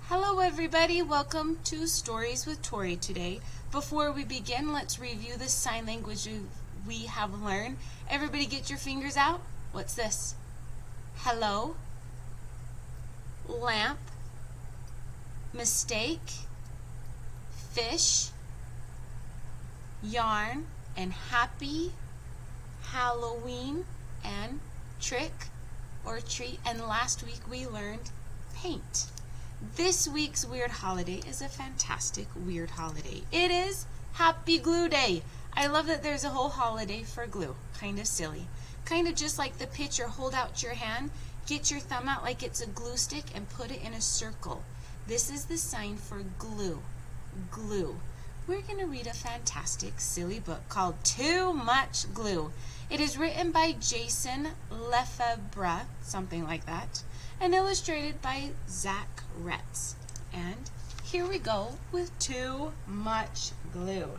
Hello everybody, welcome to Stories with Torie today. Before we begin, let's review the sign language we have learned. Everybody get your fingers out. What's this? Hello, lamp, mistake, fish, yarn, and happy, Halloween, and trick or treat. And last week we learned paint. This week's weird holiday is a fantastic weird holiday. It is Happy Glue Day. I love that there's a whole holiday for glue. Kind of silly. Kind of just like the picture. Hold out your hand, get your thumb out like it's a glue stick, and put it in a circle. This is the sign for glue. Glue. We're going to read a fantastic, silly book called Too Much Glue. It is written by Jason Lefebvre, something like that, and illustrated by Zach Retz. And here we go with Too Much Glue.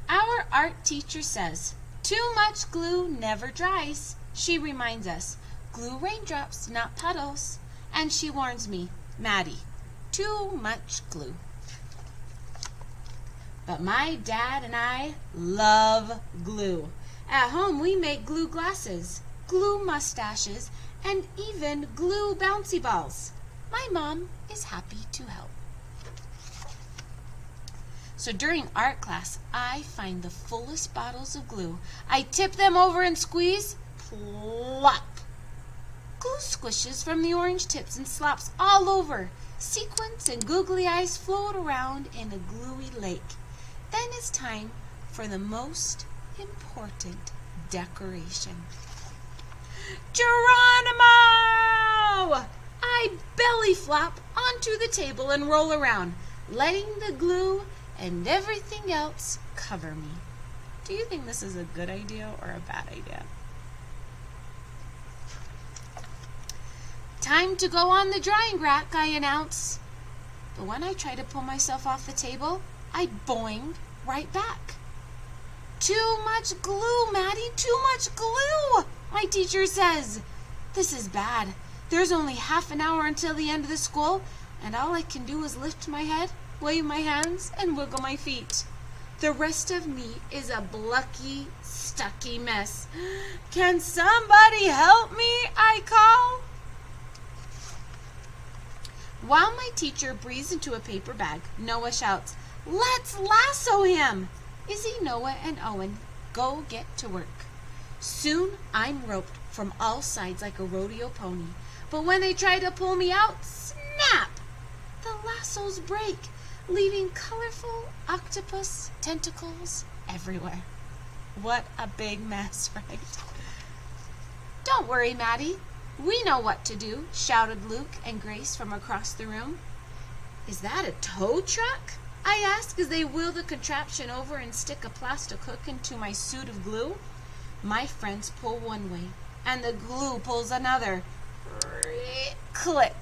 Our art teacher says, too much glue never dries. She reminds us, glue raindrops, not puddles. And she warns me, Maddie, too much glue. But my dad and I love glue. At home we make glue glasses, glue mustaches, and even glue bouncy balls. My mom is happy to help. So during art class, I find the fullest bottles of glue. I tip them over and squeeze, plop. Glue squishes from the orange tips and slops all over. Sequins and googly eyes float around in a gluey lake. Then it's time for the most important decoration. Geronimo! I belly flop onto the table and roll around, letting the glue and everything else cover me. Do you think this is a good idea or a bad idea? Time to go on the drying rack, I announce. But when I try to pull myself off the table, I boing right back. Too much glue, Maddie, too much glue, my teacher says. This is bad. There's only half an hour until the end of the school, and all I can do is lift my head, wave my hands, and wiggle my feet. The rest of me is a blucky, stucky mess. Can somebody help me, I call. While my teacher breathes into a paper bag, Noah shouts, let's lasso him! Izzy, Noah, and Owen go get to work. Soon I'm roped from all sides like a rodeo pony. But when they try to pull me out, snap! The lassos break, leaving colorful octopus tentacles everywhere. What a big mess, right? Don't worry, Maddie. We know what to do, shouted Luke and Grace from across the room. Is that a tow truck? I ask as they wheel the contraption over and stick a plastic hook into my suit of glue. My friends pull one way, and the glue pulls another. Click,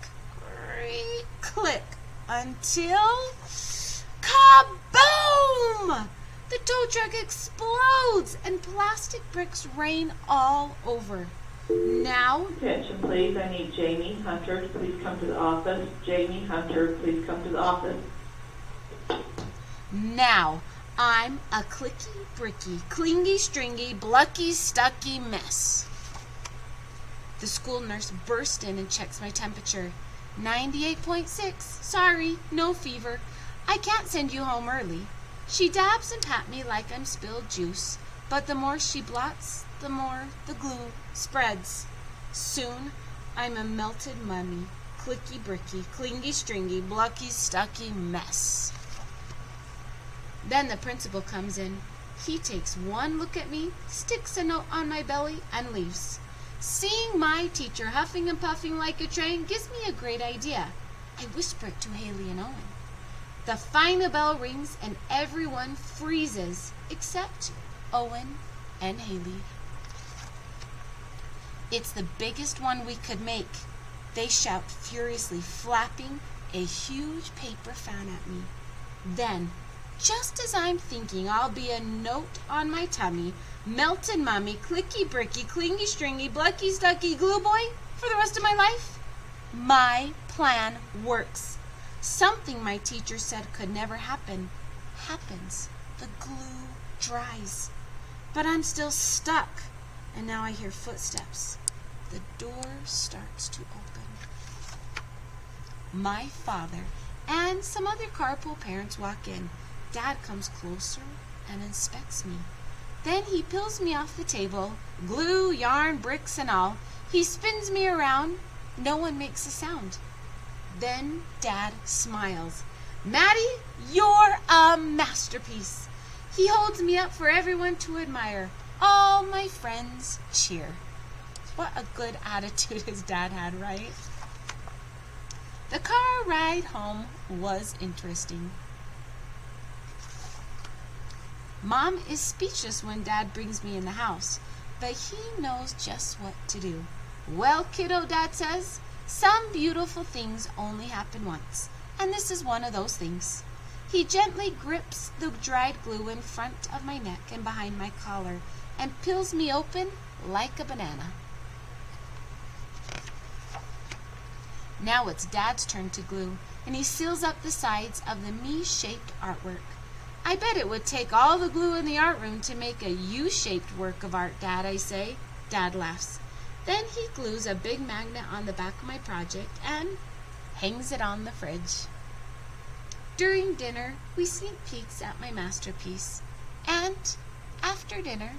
click, until kaboom! The tow truck explodes, and plastic bricks rain all over. Now, attention please, I need Jamie Hunter to please come to the office. Jamie Hunter, please come to the office. Now, I'm a clicky, bricky, clingy, stringy, blucky, stucky mess. The school nurse bursts in and checks my temperature. 98.6. Sorry, no fever. I can't send you home early. She dabs and pats me like I'm spilled juice, but the more she blots, the more the glue spreads. Soon, I'm a melted mummy, clicky, bricky, clingy, stringy, blucky, stucky mess. Then the principal comes in. He takes one look at me, sticks a note on my belly, and leaves. Seeing my teacher huffing and puffing like a train gives me a great idea. I whisper it to Haley and Owen. The final bell rings and everyone freezes except Owen and Haley. It's the biggest one we could make. They shout furiously, flapping a huge paper fan at me. Then, just as I'm thinking I'll be a note on my tummy, melted mummy, clicky bricky, clingy stringy, blucky stucky glue boy for the rest of my life? My plan works. Something my teacher said could never happen happens. The glue dries. But I'm still stuck. And now I hear footsteps. The door starts to open. My father and some other carpool parents walk in. Dad comes closer and inspects me. Then he peels me off the table, glue, yarn, bricks, and all. He spins me around. No one makes a sound. Then Dad smiles. Maddie, you're a masterpiece. He holds me up for everyone to admire. All my friends cheer. What a good attitude his dad had, right? The car ride home was interesting. Mom is speechless when Dad brings me in the house, but he knows just what to do. Well, kiddo, Dad says, some beautiful things only happen once, and this is one of those things. He gently grips the dried glue in front of my neck and behind my collar and peels me open like a banana. Now it's Dad's turn to glue, and he seals up the sides of the me-shaped artwork. I bet it would take all the glue in the art room to make a U-shaped work of art, Dad, I say. Dad laughs. Then he glues a big magnet on the back of my project and hangs it on the fridge. During dinner, we sneak peeks at my masterpiece. And after dinner,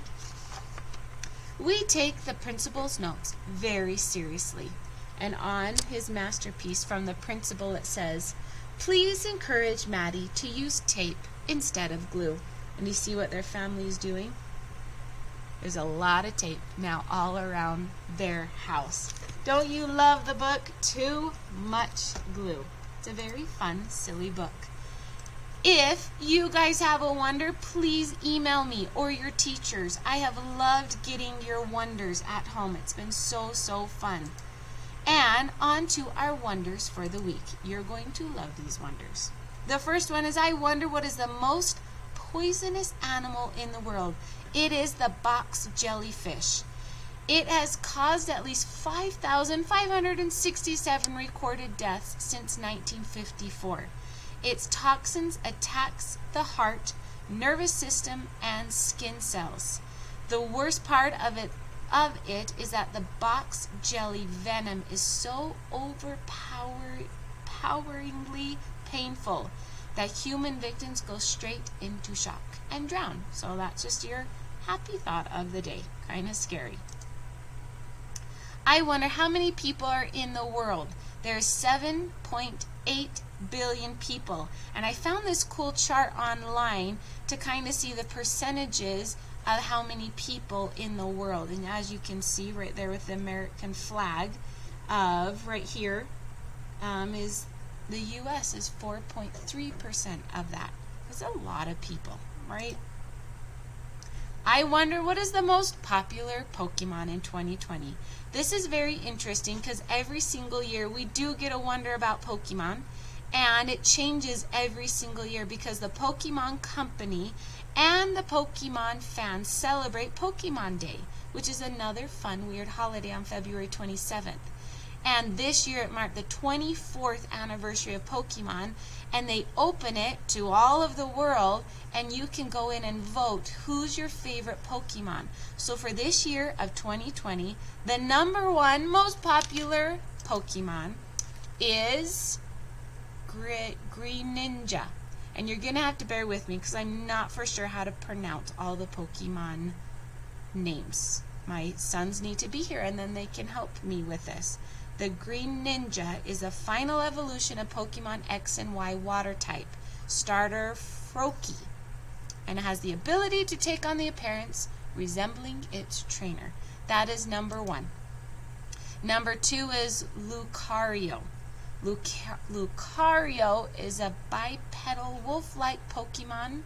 we take the principal's notes very seriously. And on his masterpiece from the principal it says, please encourage Maddie to use tape instead of glue. And you see what their family is doing? There's a lot of tape now all around their house. Don't you love the book? Too much glue. It's a very fun, silly book. If you guys have a wonder, please email me or your teachers. I have loved getting your wonders at home. It's been so fun. And on to our wonders for the week. You're going to love these wonders. The first one is, I wonder what is the most poisonous animal in the world. It is the box jellyfish. It has caused at least 5,567 recorded deaths since 1954. Its toxins attacks the heart, nervous system, and skin cells. The worst part of it is that the box jelly venom is so overpoweringly painful that human victims go straight into shock and drown. So that's just your happy thought of the day. Kind of scary. I wonder how many people are in the world. There's 7.8 billion people. And I found this cool chart online to kind of see the percentages of how many people in the world. And as you can see right there with the American flag of right here is the U.S. is 4.3% of that. That's a lot of people, right? I wonder what is the most popular Pokemon in 2020. This is very interesting because every single year we do get a wonder about Pokemon, and it changes every single year because the Pokemon Company and the Pokemon fans celebrate Pokemon Day, which is another fun, weird holiday on February 27th. And this year it marked the 24th anniversary of Pokemon, and they open it to all of the world, and you can go in and vote who's your favorite Pokemon. So for this year of 2020, the number one most popular Pokemon is Greninja. And you're going to have to bear with me because I'm not for sure how to pronounce all the Pokemon names. My sons need to be here and then they can help me with this. The Greninja is a final evolution of Pokemon X and Y water type, starter Froakie, and it has the ability to take on the appearance resembling its trainer. That is number one. Number two is Lucario. Lucario is a bipedal wolf-like Pokemon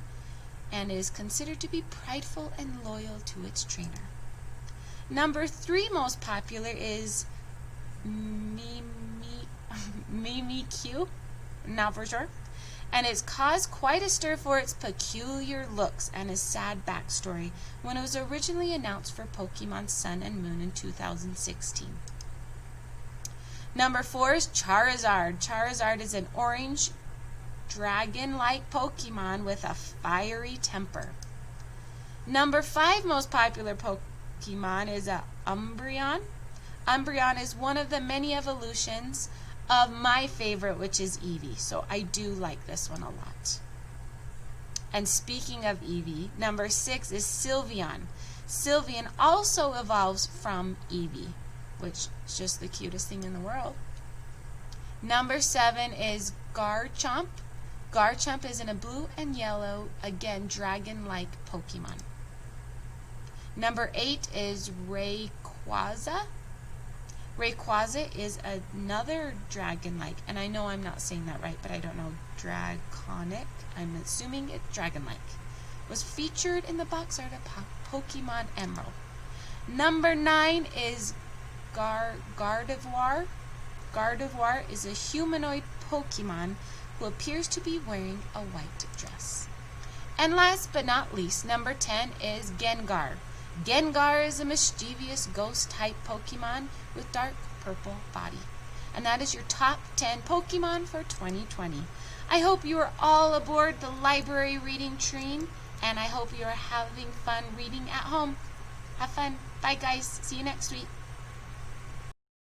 and is considered to be prideful and loyal to its trainer. Number three most popular is Mimikyu, not for sure, and it's caused quite a stir for its peculiar looks and its sad backstory when it was originally announced for Pokemon Sun and Moon in 2016. Number 4 is Charizard. Charizard is an orange dragon-like Pokemon with a fiery temper. Number 5 most popular Pokemon is Umbreon. Umbreon is one of the many evolutions of my favorite, which is Eevee. So I do like this one a lot. And speaking of Eevee, number 6 is Sylveon. Sylveon also evolves from Eevee, which is just the cutest thing in the world. Number 7 is Garchomp. Garchomp is in a blue and yellow, again, dragon-like Pokemon. Number 8 is Rayquaza. Rayquaza is another dragon-like, and I know I'm not saying that right, but I don't know, draconic. I'm assuming it's dragon-like. Was featured in the box art of Pokemon Emerald. Number 9 is Gardevoir. Gardevoir is a humanoid Pokemon who appears to be wearing a white dress. And last but not least, number 10 is Gengar. Gengar is a mischievous ghost-type Pokemon with dark purple body. And that is your top 10 Pokemon for 2020. I hope you are all aboard the library reading train, and I hope you are having fun reading at home. Have fun. Bye, guys. See you next week.